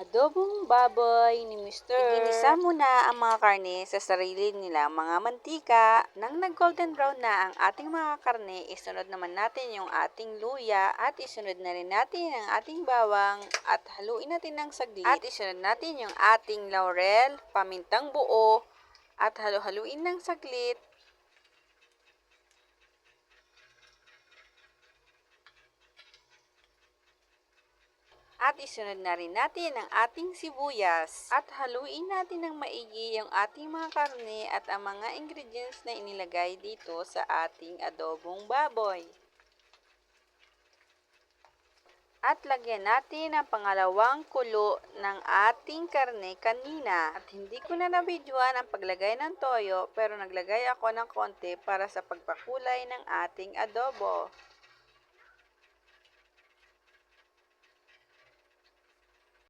Adobong baboy ni Mr. Iginisa muna ang mga karne sa sarili nilang mga mantika. Nang nag-golden brown na ang ating mga karne, isunod naman natin yung ating luya at isunod na rin natin ang ating bawang at haluin natin ng saglit. At isunod natin yung ating laurel, pamintang buo at haluin ng saglit. At isunod na rin natin ang ating sibuyas. At haluin natin ng maigi yung ating mga karne at ang mga ingredients na inilagay dito sa ating adobong baboy. At lagyan natin ang pangalawang kulo ng ating karne kanina. At hindi ko na nabidyoan ang paglagay ng toyo pero naglagay ako ng konti para sa pagpakulay ng ating adobo.